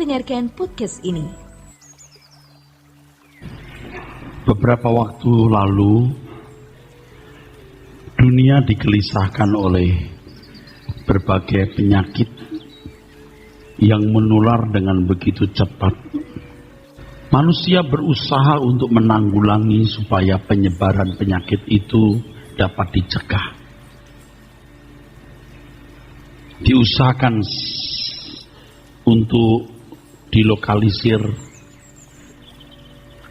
mendengarkan podcast ini. Beberapa waktu lalu, dunia digelisahkan oleh berbagai penyakit yang menular dengan begitu cepat. Manusia berusaha untuk menanggulangi supaya penyebaran penyakit itu dapat dicegah. Diusahakan untuk dilokalisir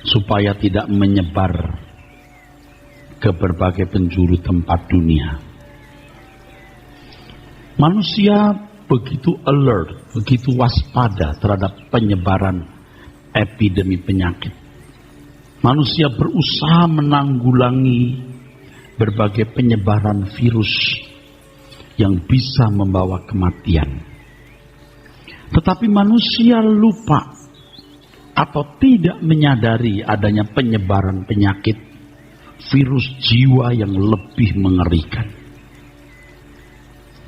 supaya tidak menyebar ke berbagai penjuru tempat dunia. Manusia begitu alert, begitu waspada terhadap penyebaran epidemi penyakit. Manusia berusaha menanggulangi berbagai penyebaran virus yang bisa membawa kematian. Tetapi manusia lupa atau tidak menyadari adanya penyebaran penyakit virus jiwa yang lebih mengerikan.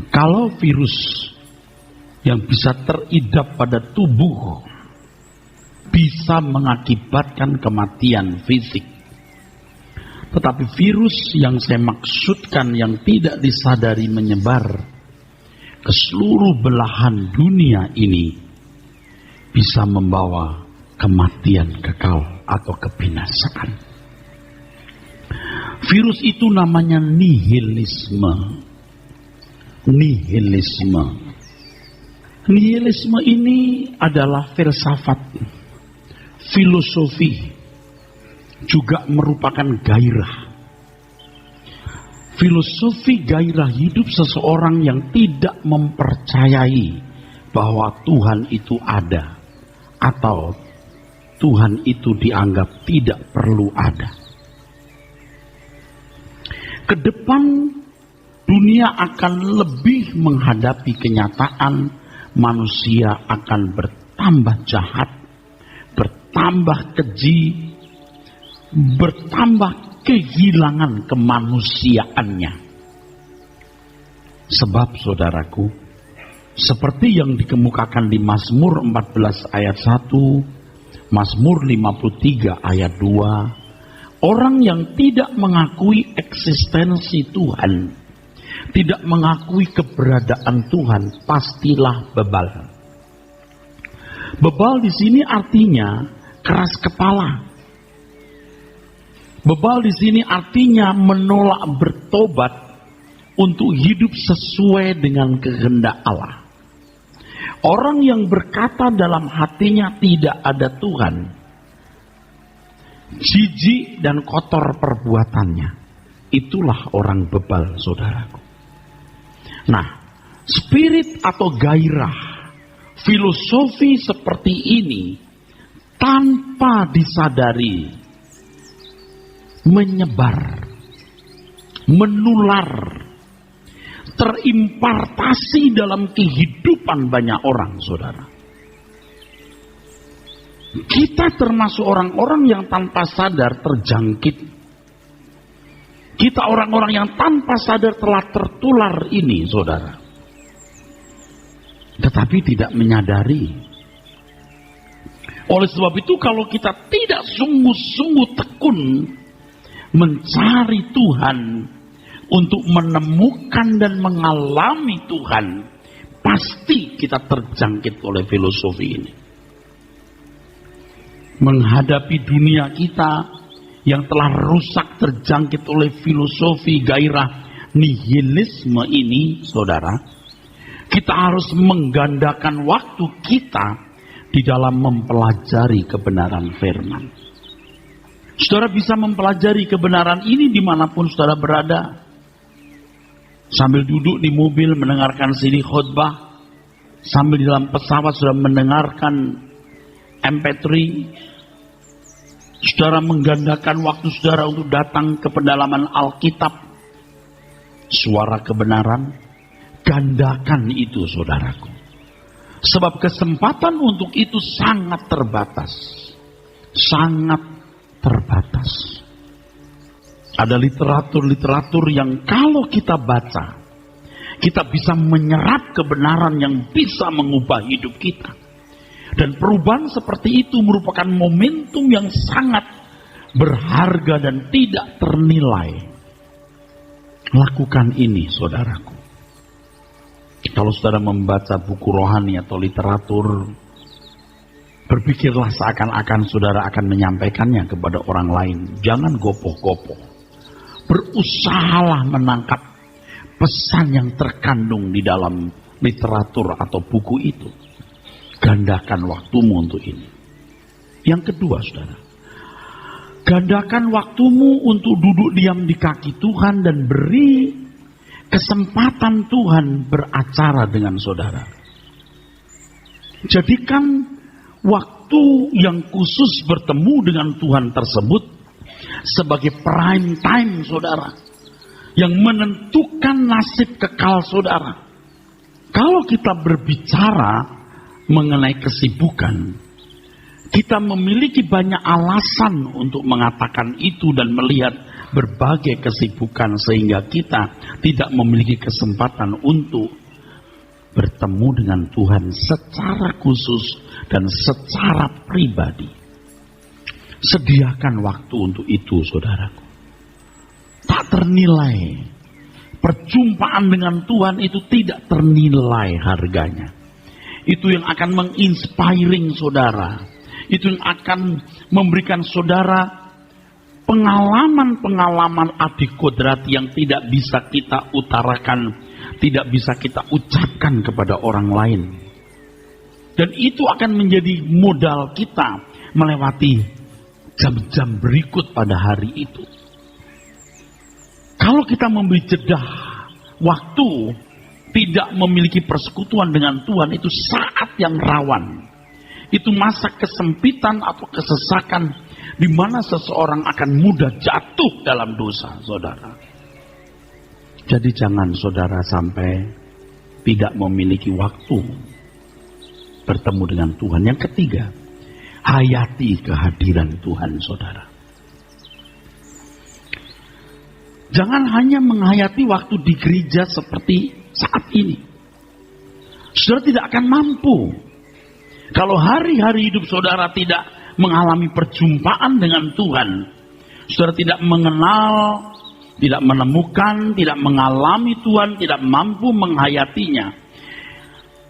Kalau virus yang bisa teridap pada tubuh bisa mengakibatkan kematian fisik, tetapi virus yang saya maksudkan yang tidak disadari menyebar ke seluruh belahan dunia ini bisa membawa kematian kekal atau kebinasaan. Virus itu namanya nihilisme. Nihilisme. Nihilisme ini adalah filsafat, filosofi, juga merupakan gairah. Filosofi gairah hidup seseorang yang tidak mempercayai bahwa Tuhan itu ada atau Tuhan itu dianggap tidak perlu ada. Kedepan dunia akan lebih menghadapi kenyataan manusia akan bertambah jahat, bertambah keji, bertambah kehilangan kemanusiaannya. Sebab saudaraku, seperti yang dikemukakan di Mazmur 14 ayat 1, Mazmur 53 ayat 2, orang yang tidak mengakui eksistensi Tuhan, tidak mengakui keberadaan Tuhan, pastilah bebal. Bebal di sini artinya keras kepala. Bebal di sini artinya menolak bertobat untuk hidup sesuai dengan kehendak Allah. Orang yang berkata dalam hatinya tidak ada Tuhan, jijik dan kotor perbuatannya, itulah orang bebal, saudaraku. Nah, spirit atau gairah, filosofi seperti ini tanpa disadari menyebar, menular, terimpartasi dalam kehidupan banyak orang, saudara. Kita termasuk orang-orang yang tanpa sadar terjangkit. Kita orang-orang yang tanpa sadar telah tertular ini, saudara. Tetapi tidak menyadari. Oleh sebab itu kalau kita tidak sungguh-sungguh tekun mencari Tuhan untuk menemukan dan mengalami Tuhan, pasti kita terjangkit oleh filosofi ini. Menghadapi dunia kita yang telah rusak terjangkit oleh filosofi gairah nihilisme ini, saudara, kita harus menggandakan waktu kita di dalam mempelajari kebenaran firman. Saudara bisa mempelajari kebenaran ini dimanapun saudara berada. Sambil duduk di mobil mendengarkan CD khotbah, sambil di dalam pesawat saudara mendengarkan MP3. Saudara menggandakan waktu saudara untuk datang ke pendalaman Alkitab. Suara kebenaran, gandakan itu, saudaraku. Sebab kesempatan untuk itu sangat terbatas. Sangat terbatas. Ada literatur-literatur yang kalau kita baca, kita bisa menyerap kebenaran yang bisa mengubah hidup kita. Dan perubahan seperti itu merupakan momentum yang sangat berharga dan tidak ternilai. Lakukan ini, saudaraku. Kalau saudara membaca buku rohani atau literatur, berpikirlah seakan-akan saudara akan menyampaikannya kepada orang lain. Jangan gopoh-gopoh. Berusahalah menangkap pesan yang terkandung di dalam literatur atau buku itu. Gandakan waktumu untuk ini. Yang kedua, saudara. Gandakan waktumu untuk duduk diam di kaki Tuhan dan beri kesempatan Tuhan beracara dengan saudara. Jadikan waktu yang khusus bertemu dengan Tuhan tersebut sebagai prime time saudara, yang menentukan nasib kekal saudara. Kalau kita berbicara mengenai kesibukan, kita memiliki banyak alasan untuk mengatakan itu dan melihat berbagai kesibukan sehingga kita tidak memiliki kesempatan untuk bertemu dengan Tuhan secara khusus dan secara pribadi. Sediakan waktu untuk itu, saudaraku. Tak ternilai. Perjumpaan dengan Tuhan itu tidak ternilai harganya. Itu yang akan menginspiring saudara. Itu yang akan memberikan saudara pengalaman-pengalaman adikodrati yang tidak bisa kita utarakan, tidak bisa kita ucapkan kepada orang lain. Dan itu akan menjadi modal kita melewati jam-jam berikut pada hari itu. Kalau kita memberi jeda waktu, tidak memiliki persekutuan dengan Tuhan, itu saat yang rawan. Itu masa kesempitan atau kesesakan di mana seseorang akan mudah jatuh dalam dosa, saudara. Jadi jangan saudara sampai tidak memiliki waktu bertemu dengan Tuhan. Yang ketiga, hayati kehadiran Tuhan, saudara. Jangan hanya menghayati waktu di gereja seperti saat ini. Saudara tidak akan mampu. Kalau hari-hari hidup saudara tidak mengalami perjumpaan dengan Tuhan, saudara tidak mengenal, tidak menemukan, tidak mengalami Tuhan, tidak mampu menghayatinya.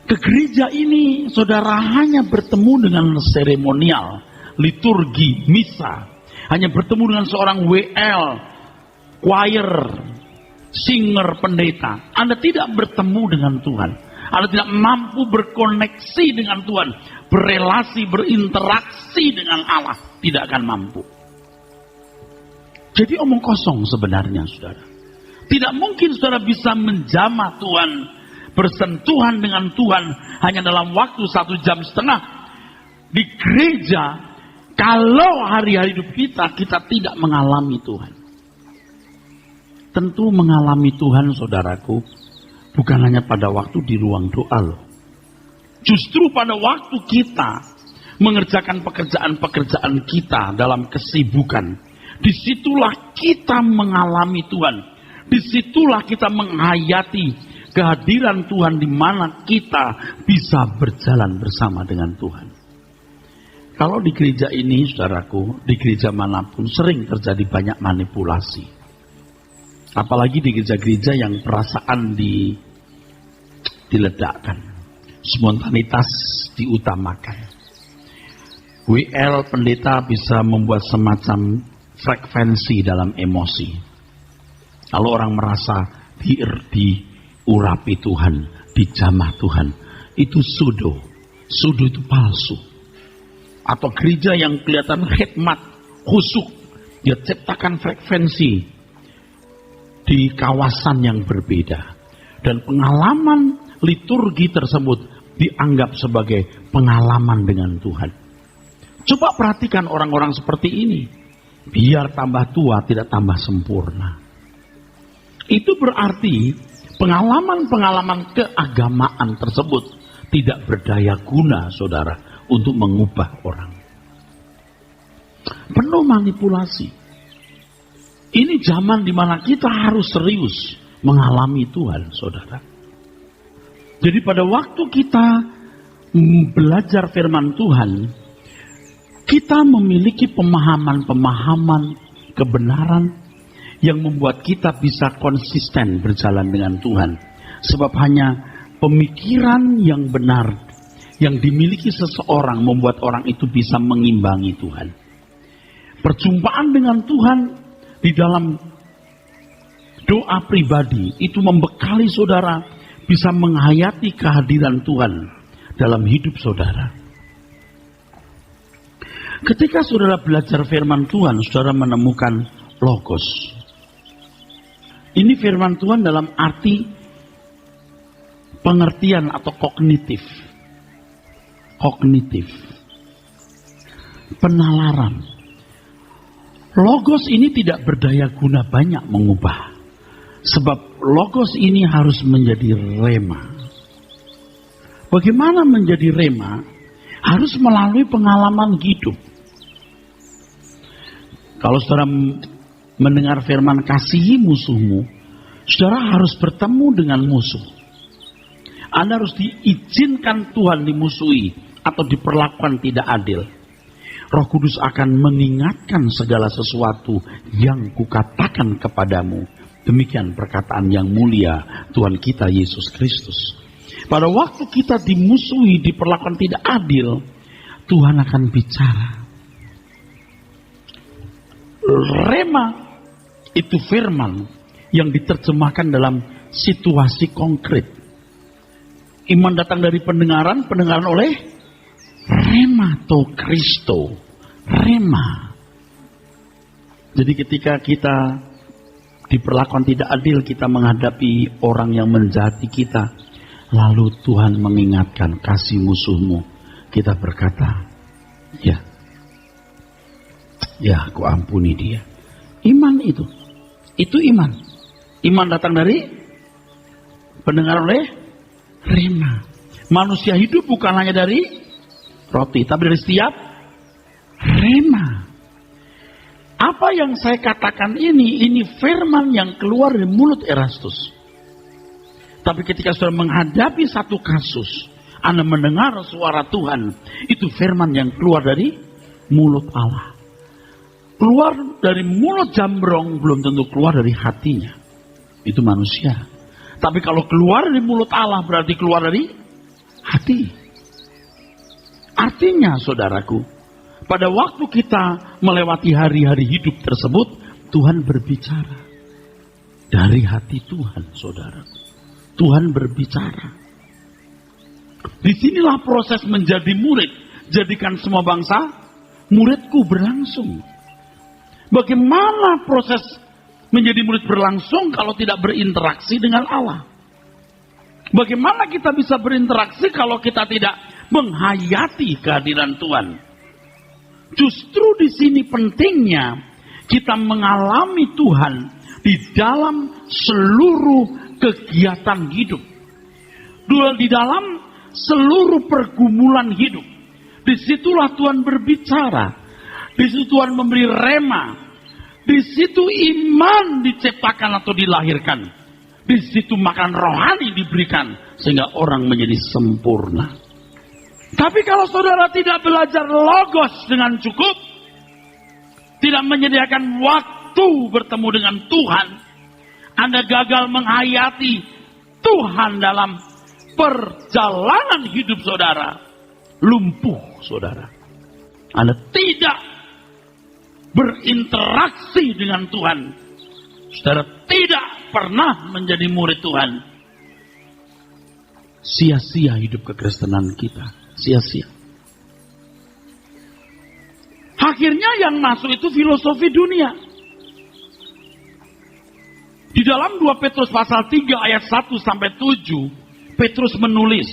Ke gereja ini saudara hanya bertemu dengan seremonial, liturgi, misa. Hanya bertemu dengan seorang WL, choir, singer, pendeta. Anda tidak bertemu dengan Tuhan. Anda tidak mampu berkoneksi dengan Tuhan, berelasi, berinteraksi dengan Allah, tidak akan mampu. Jadi omong kosong sebenarnya, saudara. Tidak mungkin saudara bisa menjamah Tuhan, bersentuhan dengan Tuhan hanya dalam waktu 1,5 jam di gereja. Kalau hari-hari hidup kita tidak mengalami Tuhan. Tentu mengalami Tuhan, saudaraku, bukan hanya pada waktu di ruang doa loh. Justru pada waktu kita mengerjakan pekerjaan-pekerjaan kita dalam kesibukan, disitulah kita mengalami Tuhan. Disitulah kita menghayati kehadiran Tuhan di mana kita bisa berjalan bersama dengan Tuhan. Kalau di gereja ini, saudaraku, di gereja manapun sering terjadi banyak manipulasi. Apalagi di gereja-gereja yang perasaan diledakkan. Spontanitas diutamakan. WL pendeta bisa membuat semacam frekuensi dalam emosi. Kalau orang merasa diurapi Tuhan, dijamah Tuhan, itu pseudo. Pseudo itu palsu. Atau gereja yang kelihatan khidmat, khusyuk, dia ciptakan frekuensi di kawasan yang berbeda. Dan pengalaman liturgi tersebut dianggap sebagai pengalaman dengan Tuhan. Coba perhatikan orang-orang seperti ini. Biar tambah tua, tidak tambah sempurna. Itu berarti pengalaman-pengalaman keagamaan tersebut tidak berdaya guna, saudara, untuk mengubah orang. Penuh manipulasi. Ini zaman di mana kita harus serius mengalami Tuhan, saudara. Jadi pada waktu kita belajar firman Tuhan, kita memiliki pemahaman-pemahaman kebenaran yang membuat kita bisa konsisten berjalan dengan Tuhan. Sebab hanya pemikiran yang benar yang dimiliki seseorang membuat orang itu bisa mengimbangi Tuhan. Perjumpaan dengan Tuhan di dalam doa pribadi itu membekali saudara bisa menghayati kehadiran Tuhan dalam hidup saudara. Ketika saudara belajar firman Tuhan, saudara menemukan logos. Ini firman Tuhan dalam arti pengertian atau kognitif. Kognitif. Penalaran. Logos ini tidak berdaya guna banyak mengubah. Sebab logos ini harus menjadi rema. Bagaimana menjadi rema? Harus melalui pengalaman hidup. Kalau saudara mendengar firman kasihi musuhmu, saudara harus bertemu dengan musuh. Anda harus diizinkan Tuhan dimusuhi atau diperlakukan tidak adil. Roh Kudus akan mengingatkan segala sesuatu yang kukatakan kepadamu. Demikian perkataan yang mulia Tuhan kita Yesus Kristus. Pada waktu kita dimusuhi, diperlakukan tidak adil, Tuhan akan bicara. Rema itu firman yang diterjemahkan dalam situasi konkret. Iman datang dari pendengaran, pendengaran oleh rema to Kristo. Rema. Jadi ketika kita diperlakukan tidak adil, kita menghadapi orang yang menjahati kita, lalu Tuhan mengingatkan, kasih musuhmu. Kita berkata, ya aku ampuni dia. Iman itu iman. Iman datang dari pendengaran oleh rema. Manusia hidup bukan hanya dari roti, tapi dari setiap rema. Apa yang saya katakan ini firman yang keluar dari mulut Erastus. Tapi ketika saudara menghadapi satu kasus, Anda mendengar suara Tuhan, itu firman yang keluar dari mulut Allah. Keluar dari mulut Jambrong belum tentu keluar dari hatinya. Itu manusia. Tapi kalau keluar dari mulut Allah berarti keluar dari hati. Artinya saudaraku, pada waktu kita melewati hari-hari hidup tersebut, Tuhan berbicara. Dari hati Tuhan, saudaraku. Tuhan berbicara. Disinilah proses menjadi murid. Jadikan semua bangsa muridku berlangsung. Bagaimana proses menjadi murid berlangsung kalau tidak berinteraksi dengan Allah? Bagaimana kita bisa berinteraksi kalau kita tidak menghayati kehadiran Tuhan? Justru di sini pentingnya kita mengalami Tuhan di dalam seluruh kegiatan hidup. Di dalam seluruh pergumulan hidup. Disitulah Tuhan berbicara. Disitu Tuhan memberi rema. Di situ iman diciptakan atau dilahirkan. Di situ makan rohani diberikan sehingga orang menjadi sempurna. Tapi kalau saudara tidak belajar logos dengan cukup, tidak menyediakan waktu bertemu dengan Tuhan, Anda gagal menghayati Tuhan dalam perjalanan hidup saudara, lumpuh saudara. Anda tidak berinteraksi dengan Tuhan, saudara tidak pernah menjadi murid Tuhan. Sia-sia hidup kekristenan kita, sia-sia. Akhirnya yang masuk itu filosofi dunia. Di dalam 2 Petrus pasal 3 ayat 1 sampai 7, Petrus menulis,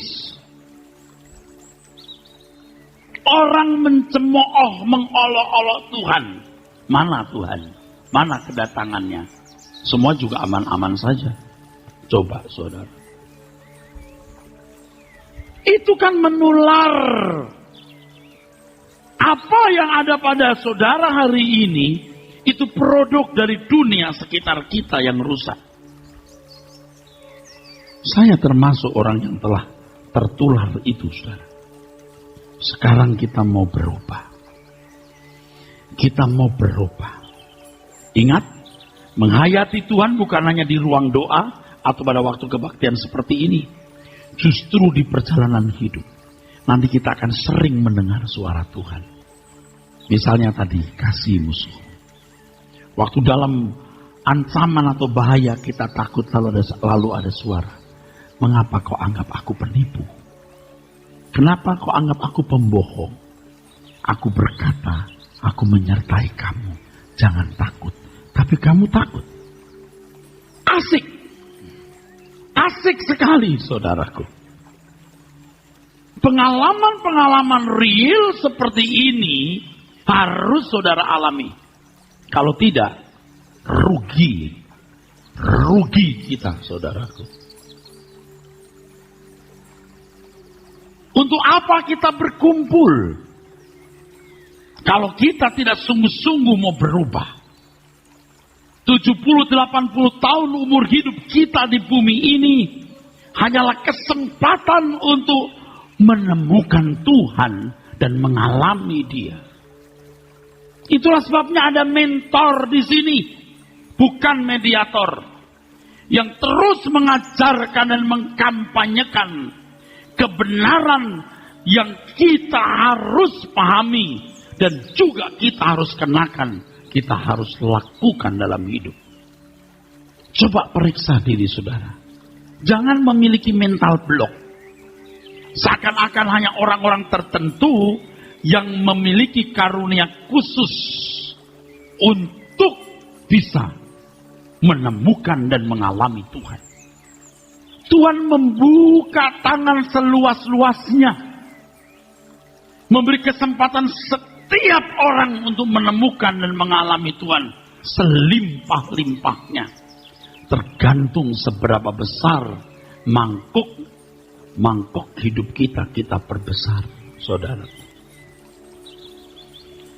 orang mencemooh, mengolok-olok Tuhan. Mana Tuhan? Mana kedatangannya? Semua juga aman-aman saja. Coba saudara. Itu kan menular. Apa yang ada pada saudara hari ini, itu produk dari dunia sekitar kita yang rusak. Saya termasuk orang yang telah tertular itu, saudara. Sekarang kita mau berubah. Kita mau berubah. Ingat, menghayati Tuhan bukan hanya di ruang doa atau pada waktu kebaktian seperti ini. Justru di perjalanan hidup. Nanti kita akan sering mendengar suara Tuhan. Misalnya tadi, kasih musuh. Waktu dalam ancaman atau bahaya kita takut lalu ada suara. Mengapa kau anggap aku penipu? Kenapa kau anggap aku pembohong? Aku berkata, aku menyertai kamu. Jangan takut. Tapi kamu takut. Asik. Asik sekali, saudaraku. Pengalaman-pengalaman real seperti ini harus saudara alami. Kalau tidak, rugi. Rugi kita, saudaraku. Untuk apa kita berkumpul? Kalau kita tidak sungguh-sungguh mau berubah. 70-80 tahun umur hidup kita di bumi ini hanyalah kesempatan untuk menemukan Tuhan dan mengalami Dia. Itulah sebabnya ada mentor di sini, bukan mediator, yang terus mengajarkan dan mengkampanyekan kebenaran yang kita harus pahami dan juga kita harus kenakan, kita harus lakukan dalam hidup. Coba periksa diri saudara. Jangan memiliki mental block. Seakan-akan hanya orang-orang tertentu yang memiliki karunia khusus untuk bisa menemukan dan mengalami Tuhan. Tuhan membuka tangan seluas-luasnya. Memberi kesempatan setiap orang untuk menemukan dan mengalami Tuhan selimpah-limpahnya. Tergantung seberapa besar mangkuk hidup kita perbesar, saudara.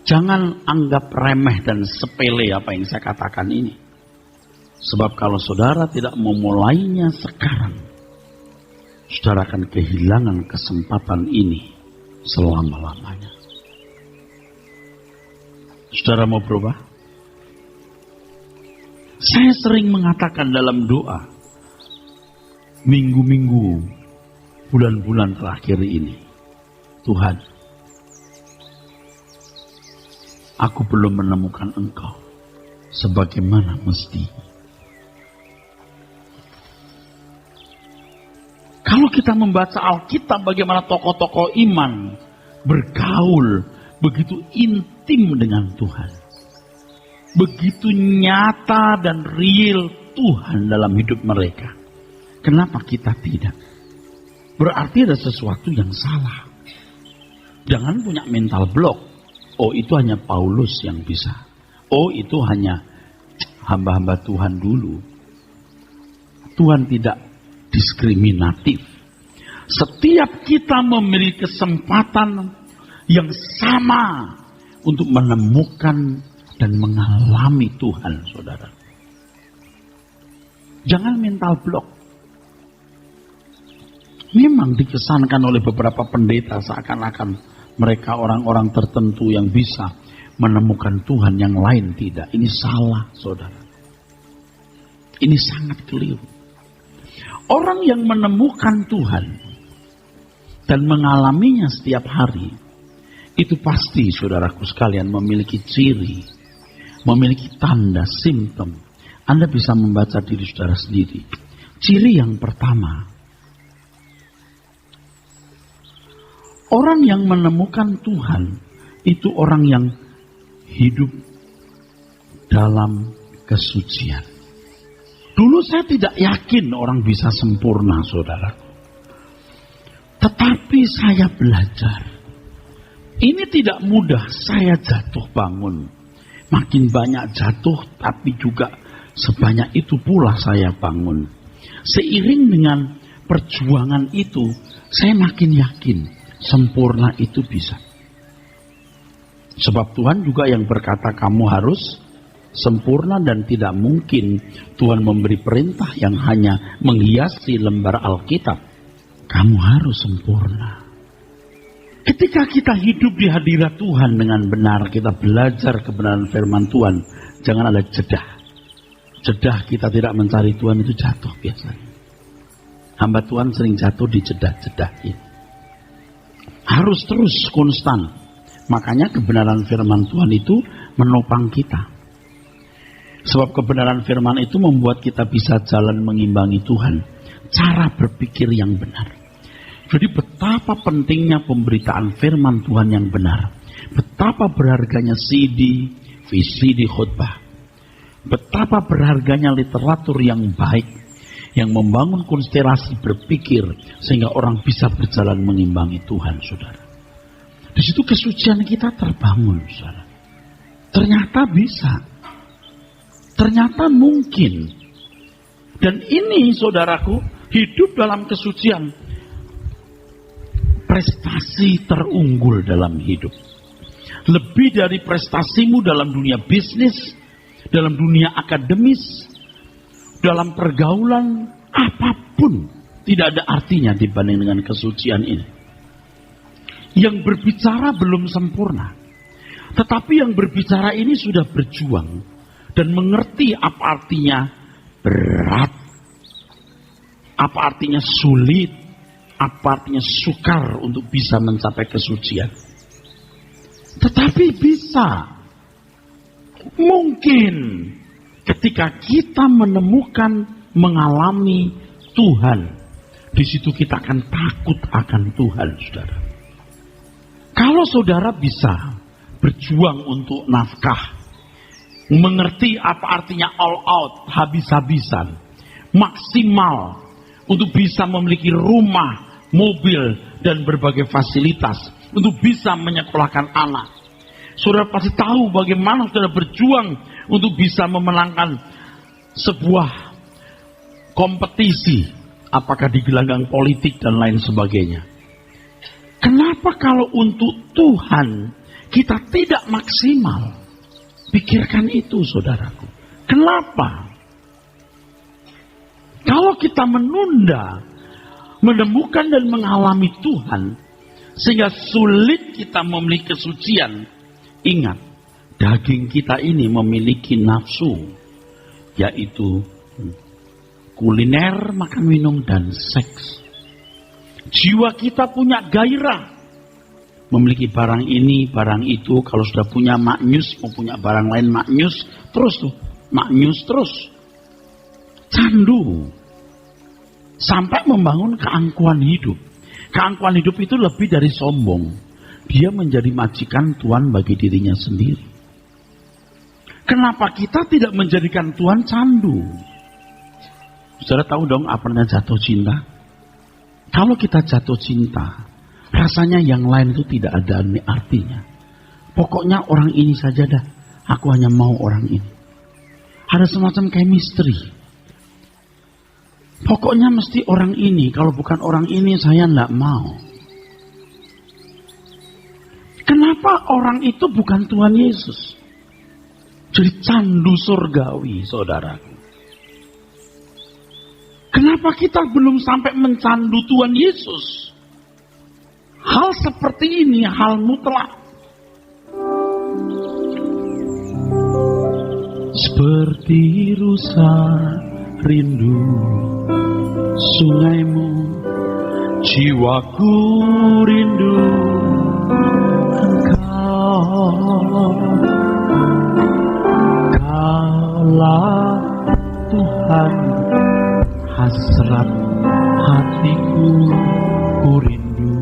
Jangan anggap remeh dan sepele apa yang saya katakan ini. Sebab kalau saudara tidak memulainya sekarang, saudara akan kehilangan kesempatan ini selama-lamanya. Saudara mau berubah? Saya sering mengatakan dalam doa, minggu-minggu, bulan-bulan terakhir ini, Tuhan, aku belum menemukan Engkau sebagaimana mesti. Kalau kita membaca Alkitab, bagaimana tokoh-tokoh iman bergaul begitu intim dengan Tuhan. Begitu nyata dan real Tuhan dalam hidup mereka. Kenapa kita tidak? Berarti ada sesuatu yang salah. Jangan punya mental block. Oh, itu hanya Paulus yang bisa. Oh, itu hanya hamba-hamba Tuhan dulu. Tuhan tidak diskriminatif. Setiap kita memiliki kesempatan yang sama untuk menemukan dan mengalami Tuhan, saudara. Jangan mental block. Memang dikesankan oleh beberapa pendeta seakan-akan mereka orang-orang tertentu yang bisa menemukan Tuhan, yang lain tidak. Ini salah, saudara. Ini sangat keliru. Orang yang menemukan Tuhan dan mengalaminya setiap hari, itu pasti, saudaraku sekalian, memiliki ciri, memiliki tanda, simptom. Anda bisa membaca diri saudara sendiri. Ciri yang pertama, orang yang menemukan Tuhan itu orang yang hidup dalam kesucian. Dulu saya tidak yakin orang bisa sempurna, saudara. Tetapi saya belajar. Ini tidak mudah, saya jatuh bangun. Makin banyak jatuh, tapi juga sebanyak itu pula saya bangun. Seiring dengan perjuangan itu, saya makin yakin sempurna itu bisa. Sebab Tuhan juga yang berkata kamu harus sempurna, dan tidak mungkin Tuhan memberi perintah yang hanya menghiasi lembar Alkitab. Kamu harus sempurna. Ketika kita hidup di hadirat Tuhan dengan benar, kita belajar kebenaran firman Tuhan, jangan ada jedah. Jedah kita tidak mencari Tuhan itu jatuh biasanya. Hamba Tuhan sering jatuh di jedah-jedah ini. Harus terus konstan. Makanya kebenaran firman Tuhan itu menopang kita. Sebab kebenaran firman itu membuat kita bisa jalan mengimbangi Tuhan. Cara berpikir yang benar. Jadi betapa pentingnya pemberitaan firman Tuhan yang benar. Betapa berharganya CD, VCD khotbah. Betapa berharganya literatur yang baik. Yang membangun konstelasi berpikir. Sehingga orang bisa berjalan mengimbangi Tuhan, saudara. Di situ kesucian kita terbangun, saudara. Ternyata bisa. Ternyata mungkin. Dan ini, saudaraku, hidup dalam kesucian. Prestasi terunggul dalam hidup. Lebih dari prestasimu dalam dunia bisnis, dalam dunia akademis, dalam pergaulan, apapun tidak ada artinya dibanding dengan kesucian ini. Yang berbicara belum sempurna, tetapi yang berbicara ini sudah berjuang dan mengerti apa artinya berat, apa artinya sulit, apa artinya sukar untuk bisa mencapai kesucian. Tetapi bisa. Mungkin ketika kita menemukan, mengalami Tuhan, di situ kita akan takut akan Tuhan, saudara. Kalau saudara bisa berjuang untuk nafkah, mengerti apa artinya all out, habis-habisan, maksimal, untuk bisa memiliki rumah, mobil, dan berbagai fasilitas untuk bisa menyekolahkan anak. Saudara pasti tahu bagaimana saudara berjuang untuk bisa memenangkan sebuah kompetisi, apakah di gelanggang politik dan lain sebagainya. Kenapa kalau untuk Tuhan kita tidak maksimal? Pikirkan itu, saudaraku. Kenapa? Kalau kita menunda, menemukan dan mengalami Tuhan, sehingga sulit kita memiliki kesucian. Ingat, daging kita ini memiliki nafsu, yaitu kuliner, makan, minum, dan seks. Jiwa kita punya gairah, memiliki barang ini, barang itu. Kalau sudah punya maknyus, mau punya barang lain maknyus, terus tuh, maknyus terus. Candu. Sampai membangun keangkuhan hidup. Keangkuhan hidup itu lebih dari sombong. Dia menjadi majikan Tuhan bagi dirinya sendiri. Kenapa kita tidak menjadikan Tuhan candu? Saudara tahu dong apa namanya jatuh cinta? Kalau kita jatuh cinta, rasanya yang lain itu tidak ada artinya. Pokoknya orang ini saja dah. Aku hanya mau orang ini. Ada semacam chemistry. Pokoknya mesti orang ini. Kalau bukan orang ini saya tidak mau. Kenapa orang itu bukan Tuhan Yesus? Jadi candu surgawi, saudaraku. Kenapa kita belum sampai mencandu Tuhan Yesus? Hal seperti ini hal mutlak. Seperti rusa rindu sungaimu, jiwaku rindu Engkau. Kaulah Tuhan, hasrat hatiku, ku rindu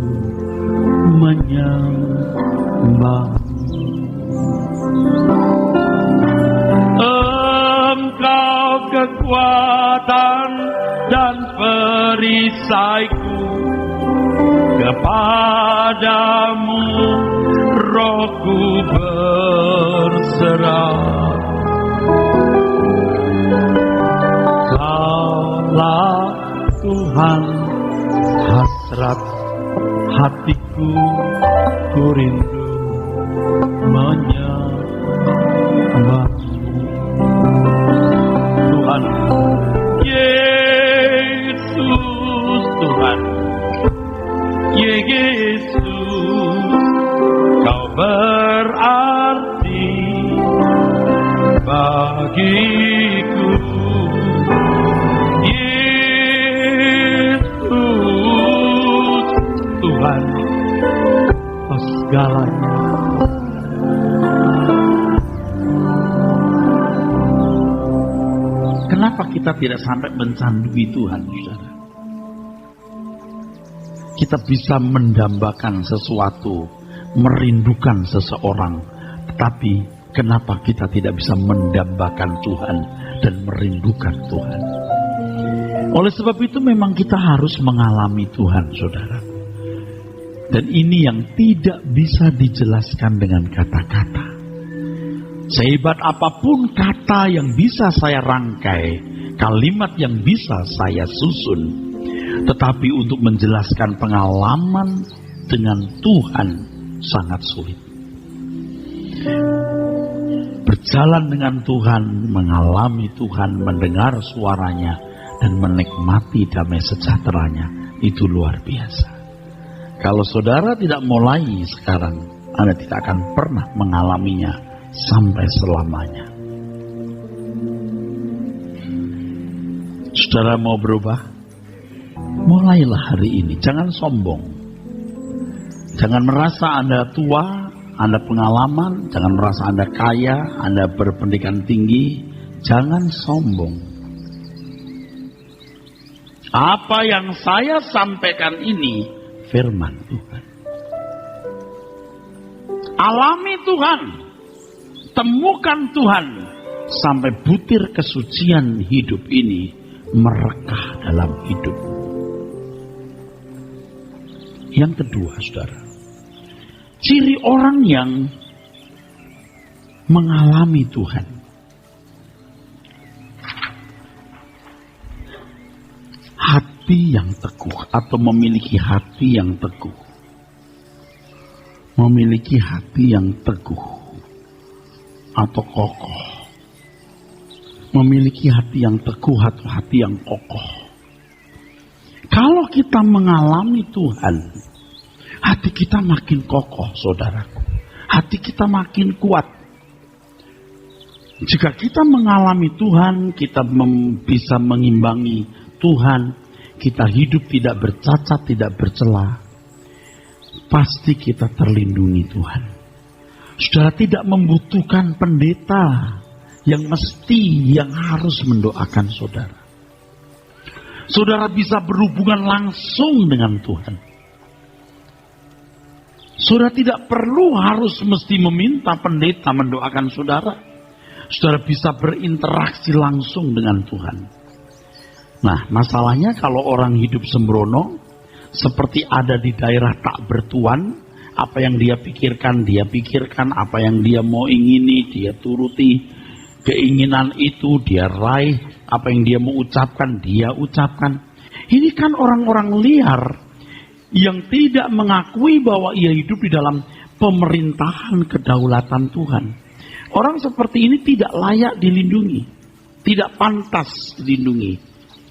menyembah. Engkau kekuatan dan perisaiku, kepadamu rohku berserah. Kaulah Tuhan, hasrat hatiku, ku rindu menyembah. Tuhan Yesus, Tuhan Yesus, bagiku. Yesus Tuhan, Kau segalanya. Kenapa kita tidak sampai mencandui Tuhan, saudara? Kita bisa mendambakan sesuatu, merindukan seseorang, tetapi kenapa kita tidak bisa mendambakan Tuhan dan merindukan Tuhan? Oleh sebab itu memang kita harus mengalami Tuhan, saudara. Dan ini yang tidak bisa dijelaskan dengan kata-kata. Sehebat apapun kata yang bisa saya rangkai, kalimat yang bisa saya susun, tetapi untuk menjelaskan pengalaman dengan Tuhan sangat sulit. Berjalan dengan Tuhan, mengalami Tuhan, mendengar suaranya, dan menikmati damai sejahteranya, itu luar biasa. Kalau saudara tidak mulai sekarang, Anda tidak akan pernah mengalaminya sampai selamanya. Saudara mau berubah? Mulailah hari ini. Jangan sombong. Jangan merasa Anda tua, Anda pengalaman. Jangan merasa Anda kaya, Anda berpendidikan tinggi. Jangan sombong. Apa yang saya sampaikan ini firman Tuhan. Alami Tuhan. Temukan Tuhan sampai butir kesucian hidup ini merekah dalam hidup. Yang kedua, saudara, ciri orang yang mengalami Tuhan, hati yang teguh atau memiliki hati yang teguh, memiliki hati yang teguh atau kokoh, memiliki hati yang teguh atau hati yang kokoh. Kalau kita mengalami Tuhan, hati kita makin kokoh, saudaraku. Hati kita makin kuat. Jika kita mengalami Tuhan, kita bisa mengimbangi Tuhan, kita hidup tidak bercacat, tidak bercela, pasti kita terlindungi Tuhan. Saudara tidak membutuhkan pendeta yang harus mendoakan saudara. Saudara bisa berhubungan langsung dengan Tuhan. Saudara tidak perlu harus mesti meminta pendeta mendoakan saudara. Saudara bisa berinteraksi langsung dengan Tuhan. Nah, masalahnya kalau orang hidup sembrono, seperti ada di daerah tak bertuan, apa yang dia pikirkan, apa yang dia mau ingini, dia turuti, keinginan itu dia raih, apa yang dia mau ucapkan, dia ucapkan. Ini kan orang-orang liar yang tidak mengakui bahwa ia hidup di dalam pemerintahan kedaulatan Tuhan. Orang seperti ini tidak layak dilindungi, tidak pantas dilindungi,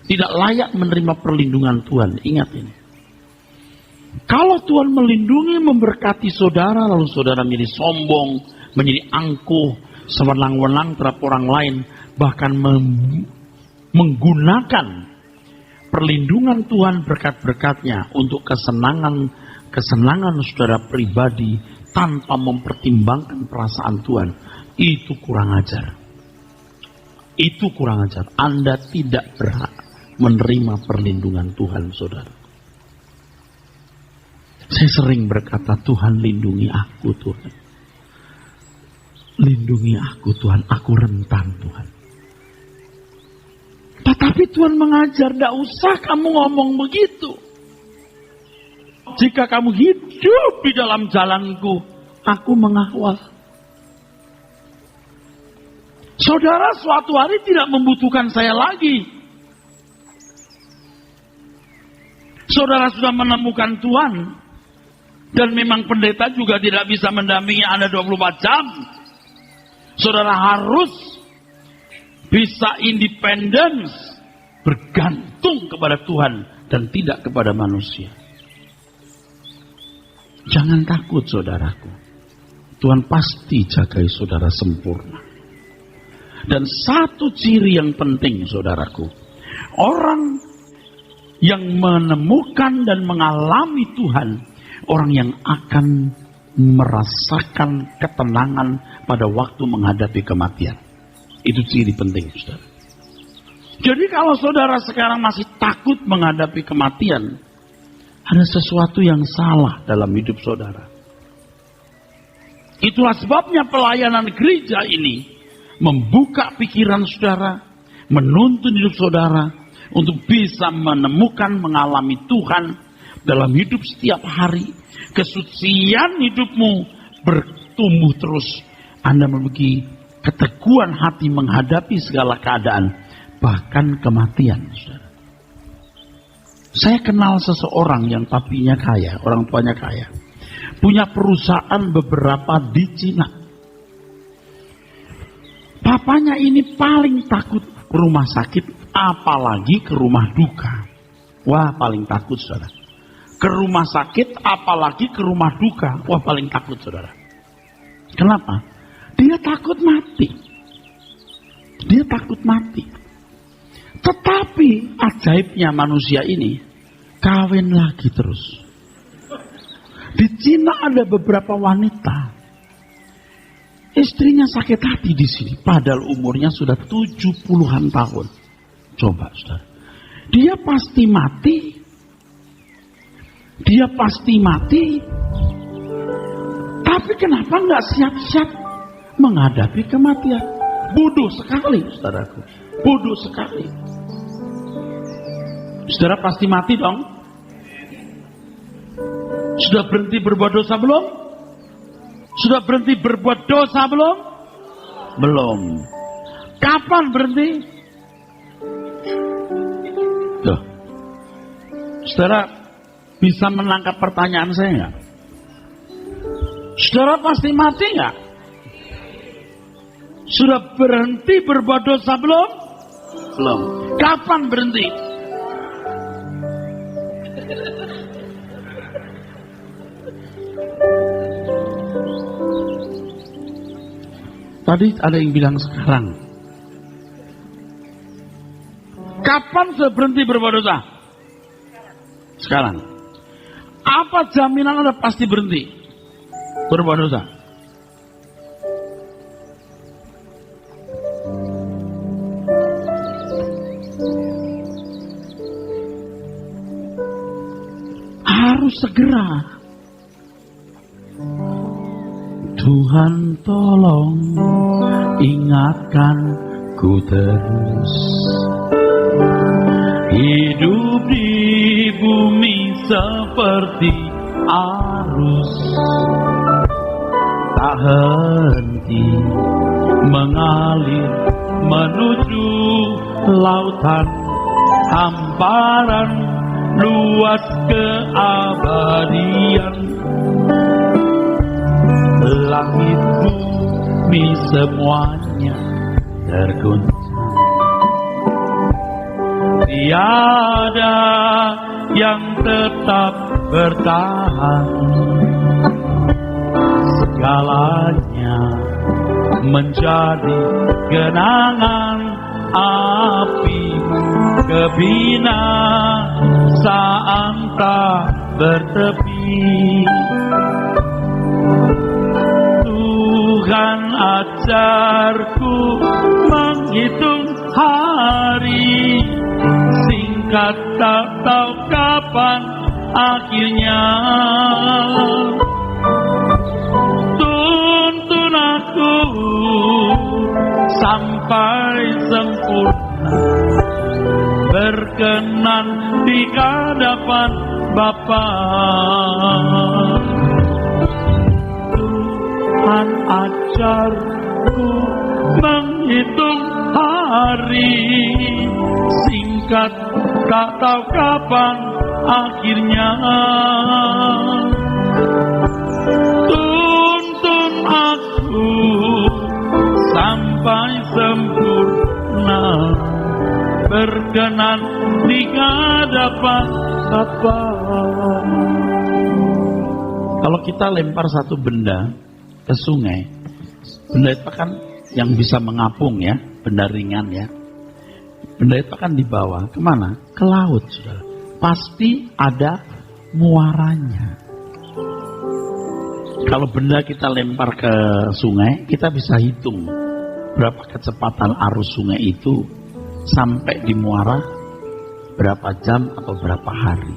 tidak layak menerima perlindungan Tuhan. Ingat ini. Kalau Tuhan melindungi, memberkati saudara, lalu saudara menjadi sombong, menjadi angkuh, sewenang-wenang terhadap orang lain, bahkan menggunakan perlindungan Tuhan, berkat-berkatnya untuk kesenangan saudara pribadi tanpa mempertimbangkan perasaan Tuhan, itu kurang ajar. Itu kurang ajar. Anda tidak berhak menerima perlindungan Tuhan, saudara. Saya sering berkata, Tuhan lindungi aku, Tuhan. Lindungi aku, Tuhan. Aku rentan, Tuhan. Tetapi Tuhan mengajar, tidak usah kamu ngomong begitu. Jika kamu hidup di dalam jalanku, aku mengawal. Saudara suatu hari tidak membutuhkan saya lagi. Saudara sudah menemukan Tuhan. Dan memang pendeta juga tidak bisa mendampingi Anda 24 jam. Saudara harus bisa independen, bergantung kepada Tuhan dan tidak kepada manusia. Jangan takut, saudaraku. Tuhan pasti jagai saudara sempurna. Dan satu ciri yang penting, saudaraku, orang yang menemukan dan mengalami Tuhan, orang yang akan merasakan ketenangan pada waktu menghadapi kematian. Itu ciri penting, saudara. Jadi kalau saudara sekarang masih takut menghadapi kematian, ada sesuatu yang salah dalam hidup saudara. Itulah sebabnya pelayanan gereja ini membuka pikiran saudara, menuntun hidup saudara untuk bisa menemukan, mengalami Tuhan dalam hidup setiap hari. Kesucian hidupmu bertumbuh terus. Anda memiliki keteguhan hati menghadapi segala keadaan, bahkan kematian, saudara. Saya kenal seseorang yang papinya kaya, orang tuanya kaya, punya perusahaan beberapa di Cina. Papanya ini paling takut ke rumah sakit, apalagi ke rumah duka. Wah, paling takut, saudara. Ke rumah sakit, apalagi ke rumah duka. Wah, paling takut, saudara. Kenapa? Dia takut mati. Dia takut mati. Tetapi ajaibnya manusia ini kawin lagi terus. Di Cina ada beberapa wanita, istrinya sakit hati di sini, padahal umurnya sudah 70-an tahun. Coba, saudara. Dia pasti mati. Dia pasti mati. Tapi kenapa nggak siap-siap menghadapi kematian? Bodoh sekali, saudaraku. Bodoh sekali. Saudara pasti mati dong. Sudah berhenti berbuat dosa belum? Sudah berhenti berbuat dosa belum? Belum. Kapan berhenti? Tuh. Saudara bisa menangkap pertanyaan saya nggak? Saudara pasti mati nggak? Sudah berhenti berbuat dosa belum? Belum. Kapan berhenti? Tadi ada yang bilang sekarang. Kapan sudah berhenti berbuat dosa? Sekarang. Apa jaminan Anda pasti berhenti berbuat dosa? Harus segera. Tuhan tolong ingatkan ku terus. Hidup di bumi seperti arus, tak henti mengalir menuju lautan, hamparan luas keabadian. Langit bumi semuanya terguncang, tiada yang tetap bertahan. Segalanya menjadi genangan api, kebinasaan tak bertepi. Tuhan ajarku menghitung hari, singkat tak tahu kapan akhirnya. Tuntun aku sampai sempurna, berkenan di hadapan Bapa. Tuhan ajarku menghitung hari, singkat tak tahu kapan akhirnya. Tuntun aku sampai sempurna, berkenan di hadapan Bapa. Kalau kita lempar satu benda ke sungai, benda itu kan yang bisa mengapung ya. benda ringan ya. Benda itu akan dibawa kemana? Ke laut, saudara. Pasti ada muaranya. Kalau benda kita lempar ke sungai, kita bisa hitung berapa kecepatan arus sungai itu sampai di muara, berapa jam atau berapa hari.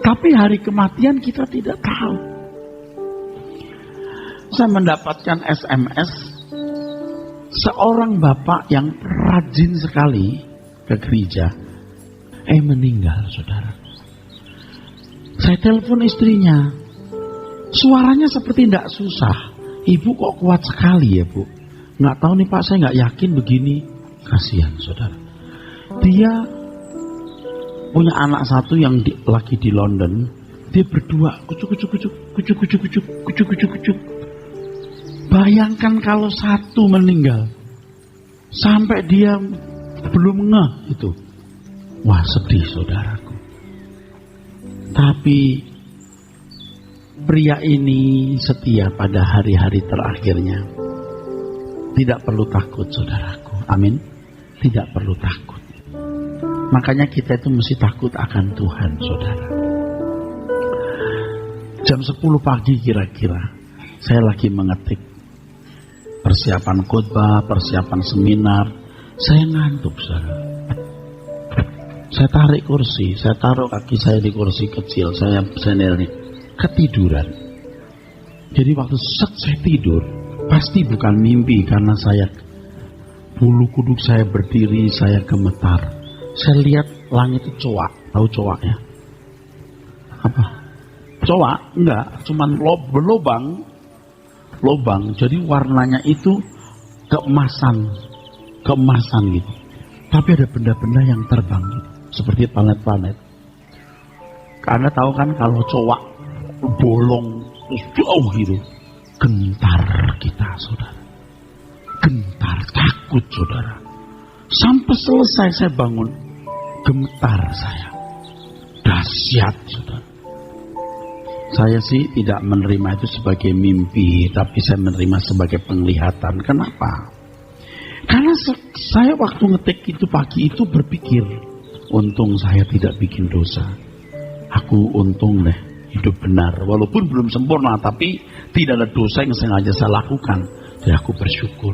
Tapi hari kematian kita tidak tahu. Saya mendapatkan SMS seorang bapak yang rajin sekali ke gereja, meninggal, saudara. Saya telepon istrinya, suaranya seperti tidak susah. Ibu kok kuat sekali ya, Bu? Nggak tahu nih Pak, saya nggak yakin begini. Kasihan, saudara. Dia punya anak satu yang lagi di London. Dia berdua kucuk. Bayangkan kalau satu meninggal, sampai dia belum ngeh itu. Wah, sedih, saudaraku. Tapi pria ini setia pada hari-hari terakhirnya. Tidak perlu takut, saudaraku. Amin. Tidak perlu takut. Makanya kita itu mesti takut akan Tuhan, saudara. Jam 10 pagi kira-kira, saya lagi mengetik persiapan khotbah, persiapan seminar. Saya ngantuk, saudara. Saya tarik kursi, saya taruh kaki saya di kursi kecil, saya sendiri ketiduran. Jadi waktu saya tidur, pasti bukan mimpi karena saya bulu kuduk saya berdiri, saya gemetar. Saya lihat langit itu coak, tahu coak ya? Apa? Coak? Enggak, cuman lobang. Jadi warnanya itu keemasan gitu. Tapi ada benda-benda yang terbang gitu, seperti planet-planet. Anda tahu kan kalau coak bolong terus jauh gitu, gentar kita, saudara. Gentar, takut, saudara. Sampai selesai saya bangun, gemetar saya. Dahsyat, saudara. Saya sih tidak menerima itu sebagai mimpi, tapi saya menerima sebagai penglihatan. Kenapa? Karena saya waktu ngetik itu pagi itu berpikir, untung saya tidak bikin dosa. Aku untung deh hidup benar, walaupun belum sempurna, tapi tidak ada dosa yang sengaja saya lakukan. Jadi aku bersyukur.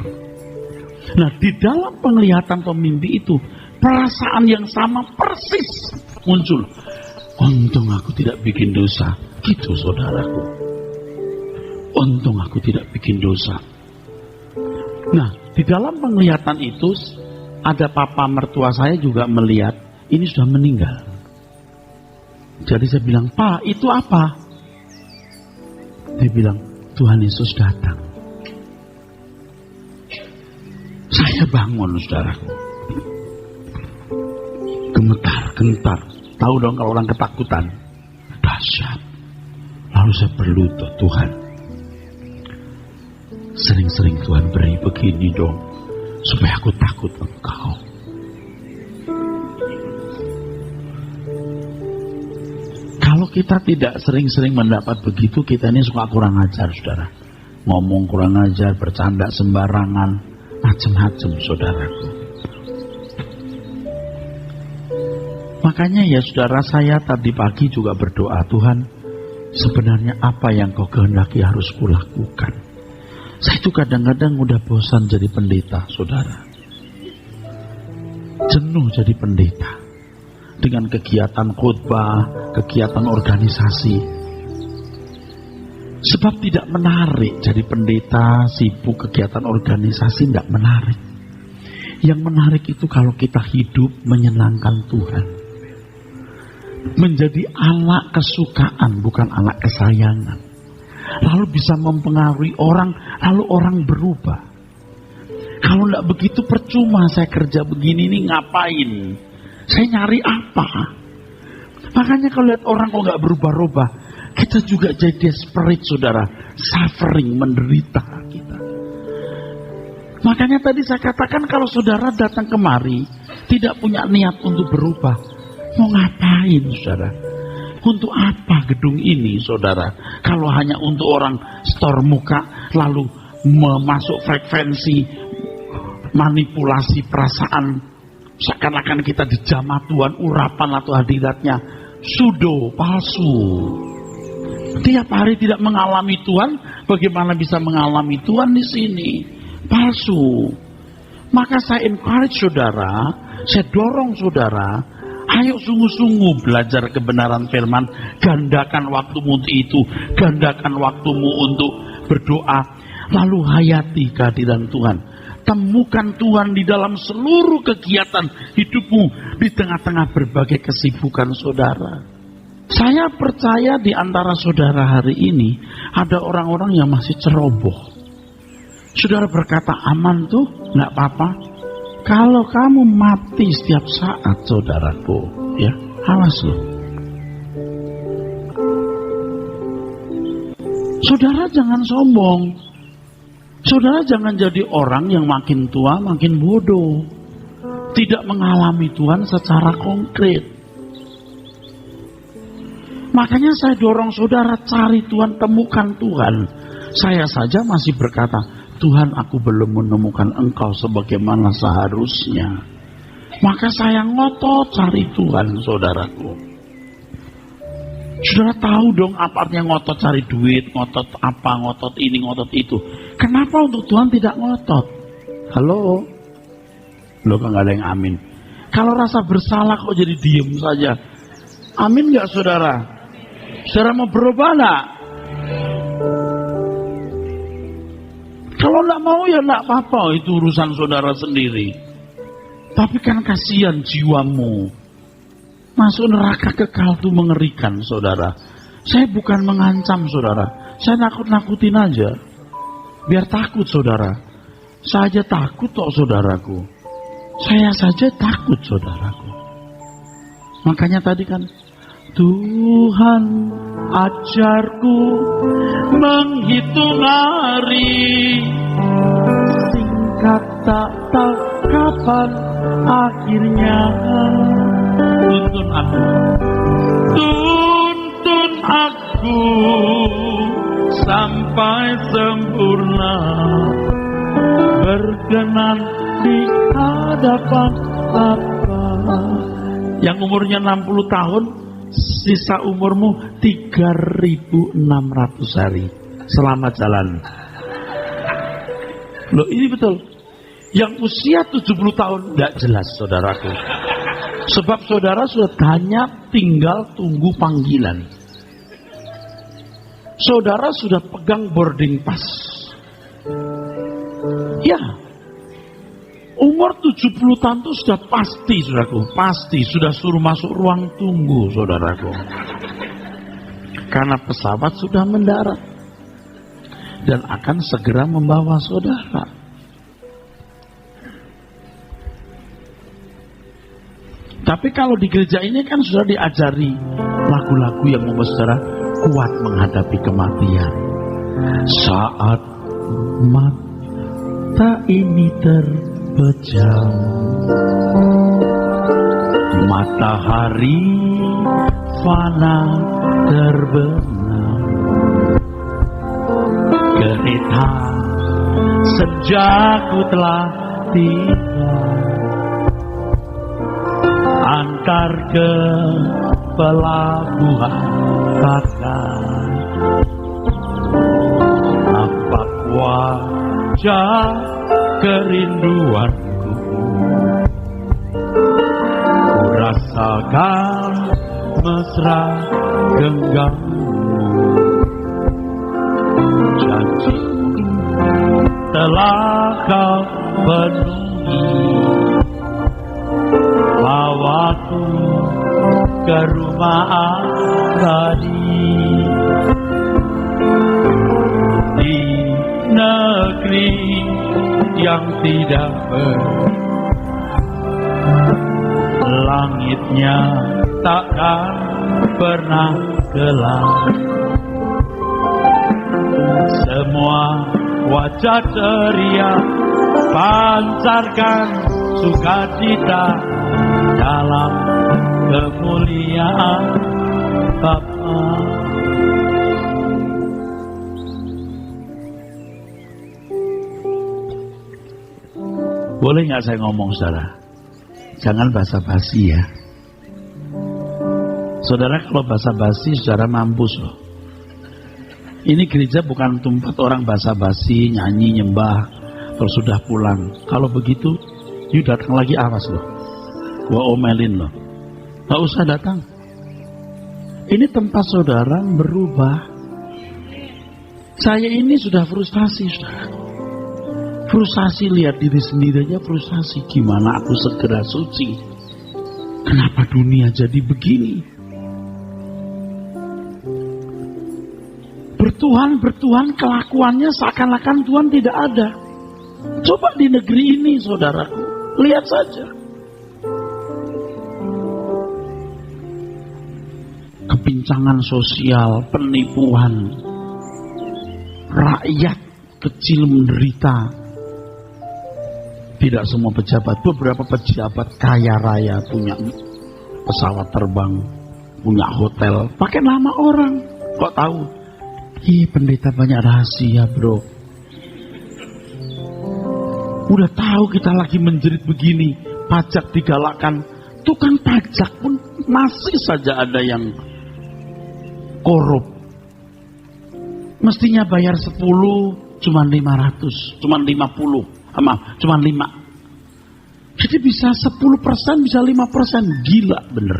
Nah, di dalam penglihatan atau mimpi itu, perasaan yang sama persis muncul. Untung aku tidak bikin dosa. Gitu, saudaraku. Untung aku tidak bikin dosa. Nah, di dalam penglihatan itu, ada papa mertua saya juga melihat, ini sudah meninggal. Jadi saya bilang, Pak, itu apa? Dia bilang, Tuhan Yesus datang. Saya bangun, saudaraku. Gemetar, gentar. Tahu dong kalau orang ketakutan. Dahsyat. Lalu saya berlutut, Tuhan. Sering-sering Tuhan beri begini dong. Supaya aku takut Engkau. Kalau kita tidak sering-sering mendapat begitu, kita ini suka kurang ajar, saudara. Ngomong kurang ajar, bercanda sembarangan, macam-macam, saudaraku. Makanya ya saudara, saya tadi pagi juga berdoa, Tuhan, sebenarnya apa yang Kau kehendaki harus kulakukan. Saya itu kadang-kadang udah bosan jadi pendeta, saudara. Jenuh jadi pendeta. Dengan kegiatan khotbah, kegiatan organisasi. Sebab tidak menarik jadi pendeta, sibuk kegiatan organisasi, tidak menarik. Yang menarik itu kalau kita hidup menyenangkan Tuhan. Menjadi anak kesukaan, bukan anak kesayangan. Lalu bisa mempengaruhi orang, lalu orang berubah. Kalau tidak begitu percuma saya kerja begini nih, ngapain? Saya nyari apa? Makanya kalau lihat orang kok nggak berubah-ubah, kita juga jadi desperate, saudara. Suffering, menderita kita. Makanya tadi saya katakan kalau saudara datang kemari, tidak punya niat untuk berubah, mau ngapain, saudara? Untuk apa gedung ini, saudara? Kalau hanya untuk orang store muka, lalu masuk frekuensi, manipulasi perasaan, seakan-akan kita dijamah Tuhan, urapan atau hadiratnya pseudo, palsu. Tiap hari tidak mengalami Tuhan, bagaimana bisa mengalami Tuhan di sini? Palsu. Maka saya encourage saudara, saya dorong saudara, ayo sungguh-sungguh belajar kebenaran firman, gandakan waktumu untuk itu, gandakan waktumu untuk berdoa, lalu hayati kehadiran Tuhan. Temukan Tuhan di dalam seluruh kegiatan hidupmu, di tengah-tengah berbagai kesibukan saudara. Saya percaya di antara saudara hari ini ada orang-orang yang masih ceroboh. Saudara berkata aman tuh, nggak apa-apa. Kalau kamu mati setiap saat, saudaraku, ya awas loh. Saudara jangan sombong. Saudara jangan jadi orang yang makin tua makin bodoh, tidak mengalami Tuhan secara konkret. Makanya saya dorong saudara cari Tuhan, temukan Tuhan. Saya saja masih berkata, Tuhan, aku belum menemukan Engkau sebagaimana seharusnya. Maka saya ngotot cari Tuhan, saudaraku. Saudara tahu dong apa artinya ngotot cari duit, ngotot apa, ngotot ini, ngotot itu. Kenapa untuk Tuhan tidak ngotot? Halo? Loh, kok nggak ada yang amin? Kalau rasa bersalah kok jadi diem saja? Amin nggak saudara? Saudara mau berubah nggak? Kalau nggak mau ya nggak apa-apa, itu urusan saudara sendiri. Tapi kan kasihan jiwamu. Masuk neraka kekal itu mengerikan, saudara. Saya bukan mengancam saudara, saya nakut-nakutin aja. Biar takut saudara. Saya aja takut kok saudaraku. Saya saja takut saudaraku. Makanya tadi kan, Tuhan ajarku menghitung hari, singkat tak tahu kapan akhirnya. Tuntun aku sampai sempurna, berkenan di hadapan Bapa. Yang umurnya 60 tahun, sisa umurmu 3.600 hari. Selamat jalan. Loh, ini betul. Yang usia 70 tahun tidak jelas, saudaraku. Sebab saudara sudah hanya tinggal tunggu panggilan. Saudara sudah pegang boarding pass. Ya, umur 70 tahun itu sudah pasti, saudaraku. Pasti sudah suruh masuk ruang tunggu, saudaraku. Karena pesawat sudah mendarat dan akan segera membawa saudara. Tapi kalau di gereja ini kan sudah diajari lagu-lagu yang membuat saudara kuat menghadapi kematian. Saat mata ini terpejam, matahari fana terbenam, kereta senjaku telah tiba, antar ke pelabuhan bakar. Nampak wajah kerinduanku, ku rasakan mesra genggammu. Janji telah kau penuhi, bawaku ke rumah abadi, di negeri yang tidak langitnya takkan pernah gelap. Semua wajah ceria pancarkan sukacita dalam kemuliaan Bapa. Boleh nggak saya ngomong, saudara? Jangan basa-basi ya. Saudara, kalau basa-basi, saudara mampus loh. Ini gereja bukan tempat orang basa-basi, nyanyi, nyembah, terus sudah pulang. Kalau begitu, yuk datang lagi, awas loh. Gua omelin loh. Nggak usah datang. Ini tempat saudara berubah. Saya ini sudah frustasi, saudara. Frustasi lihat diri sendiri aja frustasi. Gimana aku segera suci? Kenapa dunia jadi begini? Bertuhan kelakuannya seakan-akan Tuhan tidak ada. Coba di negeri ini, saudaraku, lihat saja. Kepincangan sosial, penipuan, rakyat kecil menderita. Tidak semua pejabat, beberapa pejabat kaya raya punya pesawat terbang, punya hotel, pakai nama orang. Kok tahu? Ih, pendeta banyak rahasia, bro. Udah tahu kita lagi menjerit begini, pajak digalakkan, tukang pajak pun masih saja ada yang korup. Mestinya bayar 10, cuma 500, cuma 50, cuma 5. Jadi bisa 10%, bisa 5%, gila bener.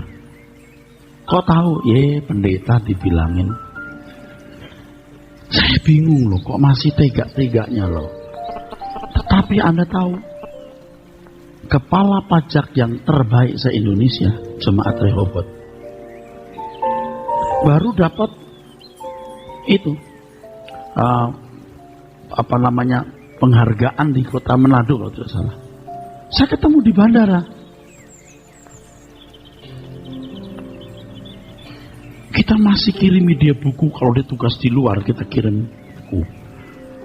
Kok tahu? Pendeta dibilangin. Saya bingung loh, kok masih tega-teganya loh. Tetapi Anda tahu, kepala pajak yang terbaik se-Indonesia, Jemaat Rehoboth, baru dapat itu penghargaan di kota Manado kalau tidak salah. Saya ketemu di bandara. Kita masih kirimi dia buku. Kalau dia tugas di luar, kita kirim buku.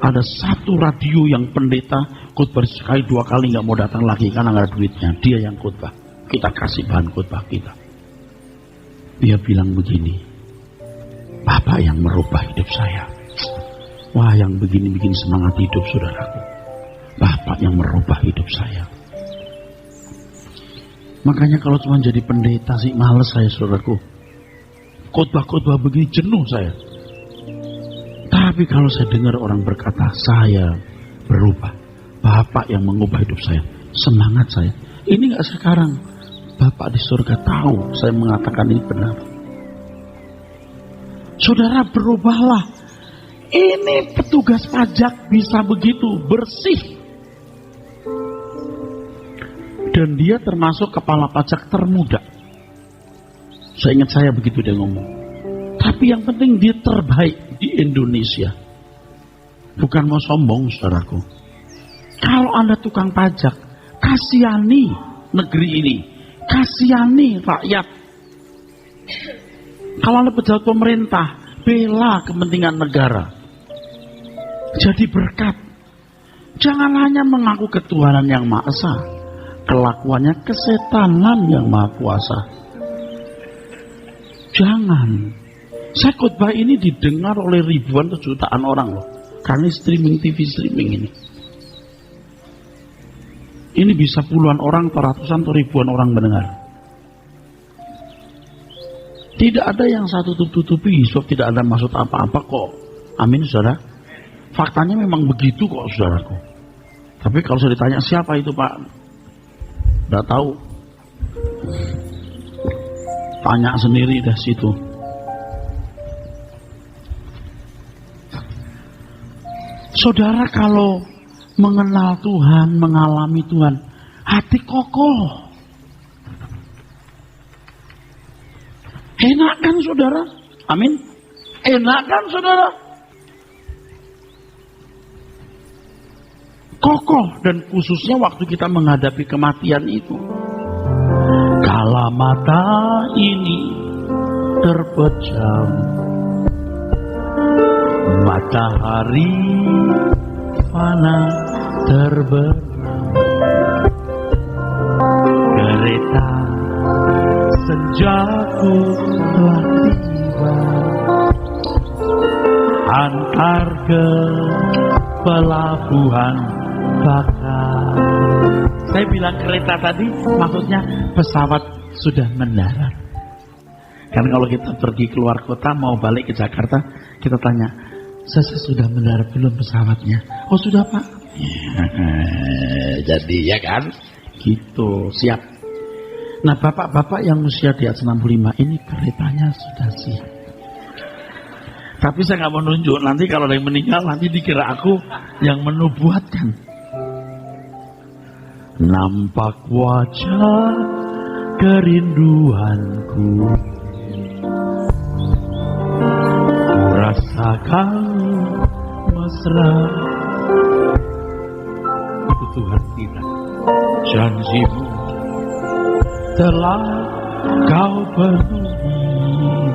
Ada satu radio yang pendeta khotbah sekali 2 kali nggak mau datang lagi karena nggak ada duitnya. Dia yang khotbah. Kita kasih bahan khotbah kita. Dia bilang begini, Bapak yang merubah hidup saya. Wah, yang begini bikin semangat hidup, saudaraku. Bapak yang merubah hidup saya. Makanya kalau cuma jadi pendeta sih males saya, saudaraku. Khotbah-khotbah begini jenuh saya. Tapi kalau saya dengar orang berkata, saya berubah, Bapak yang mengubah hidup saya, semangat saya. Ini nggak sekarang. Bapak di surga tahu saya mengatakan ini benar. Saudara, berubahlah. Ini petugas pajak bisa begitu bersih. Dan dia termasuk kepala pajak termuda. Saya ingat saya begitu dia ngomong. Tapi yang penting dia terbaik di Indonesia. Bukan mau sombong, saudaraku. Kalau Anda tukang pajak, kasihani negeri ini. Kasihani rakyat. Kalau Anda pejabat pemerintah, bela kepentingan negara. Jadi berkat. Jangan hanya mengaku ketuhanan yang Maha Esa. Kelakuannya kesetanan yang Maha Kuasa. Jangan. Saya khotbah ini didengar oleh ribuan atau jutaan orang loh. Karena streaming TV streaming ini. Ini bisa puluhan orang, atau ratusan, atau ribuan orang mendengar. Tidak ada yang satu tutup-tutupi, sebab tidak ada maksud apa-apa kok. Amin, saudara. Faktanya memang begitu kok, saudaraku. Tapi kalau saya ditanya siapa itu, Pak? Tidak tahu. Tanya sendiri dah situ. Saudara, kalau mengenal Tuhan, mengalami Tuhan, hati kokoh. Enak kan, saudara? Amin. Enak kan, saudara? Kokoh, dan khususnya waktu kita menghadapi kematian itu. Kala mata ini terpejam, matahari fana terbenam, kereta senjaku telah tiba, antar ke pelabuhan bakar. Saya bilang kereta tadi maksudnya pesawat sudah mendarat. Karena kalau kita pergi keluar kota mau balik ke Jakarta, kita tanya, saya sudah mendarat belum pesawatnya? Oh sudah Pak. Jadi ya kan, gitu siap. Nah bapak-bapak yang usia di atas 65 ini keretanya sudah siap. Tapi saya nggak mau nunjuk, nanti kalau ada yang meninggal nanti dikira aku yang menubuatkan. Nampak wajah kerinduanku, ku rasakan mesra. Itu Tuhan kita, janjimu telah kau penuhi,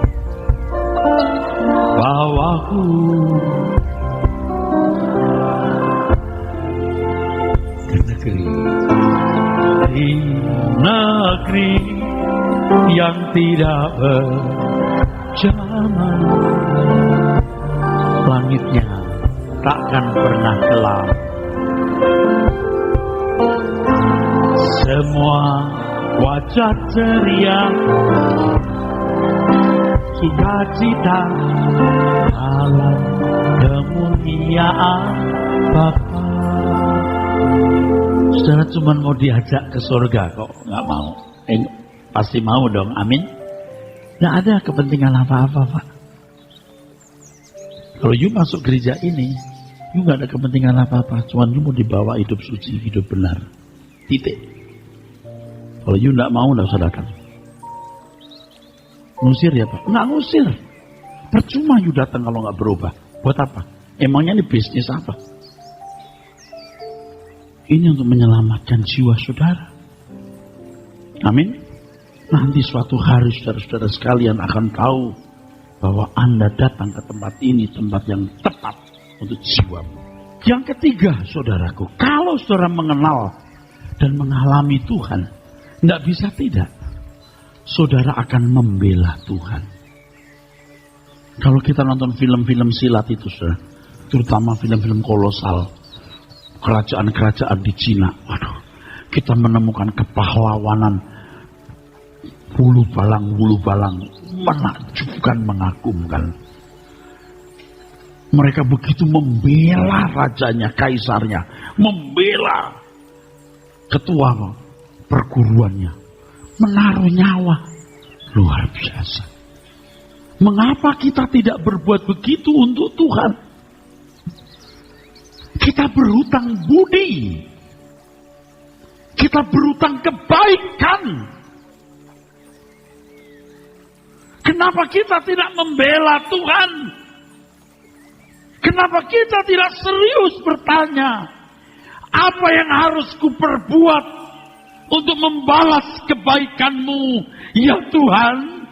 bawaku ke negeri yang tidak berjalan, langitnya takkan pernah gelap. Semua wajah ceria, sukacita dalam kemuliaan Bapa. Saudara cuma mau diajak ke surga kok nggak mau. Pasti mau dong, amin. Nggak ada kepentingan apa-apa Pak. Kalau you masuk gereja ini, you nggak ada kepentingan apa-apa. Cuma you mau dibawa hidup suci, hidup benar. Titik. Kalau you nggak mau, nggak usah datang. Ngusir ya Pak? Nggak ngusir. Percuma you datang kalau nggak berubah. Buat apa? Emangnya ini bisnis apa? Ini untuk menyelamatkan jiwa saudara. Amin. Nanti suatu hari saudara-saudara sekalian akan tahu bahwa Anda datang ke tempat ini, tempat yang tepat untuk jiwamu. Yang ketiga, saudaraku, kalau saudara mengenal dan mengalami Tuhan, tidak bisa tidak. Saudara akan membela Tuhan. Kalau kita nonton film-film silat itu, saudara, terutama film-film kolosal, kerajaan-kerajaan di Cina, waduh, kita menemukan kepahlawanan bulu balang menakjubkan, mengagumkan. Mereka begitu membela rajanya, kaisarnya, membela ketua perguruannya, menaruh nyawa. Luar biasa. Mengapa kita tidak berbuat begitu untuk Tuhan? Kita berhutang budi. Kita berhutang kebaikan. Kenapa kita tidak membela Tuhan? Kenapa kita tidak serius bertanya, apa yang harus kuperbuat untuk membalas kebaikan-Mu, ya Tuhan?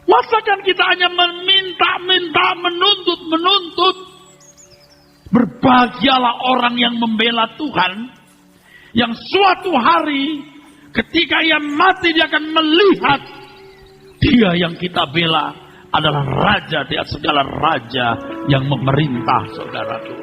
Masakan kita hanya meminta-minta, menuntut. Berbahagialah orang yang membela Tuhan, yang suatu hari ketika ia mati dia akan melihat dia yang kita bela adalah raja di atas segala raja yang memerintah, saudaraku.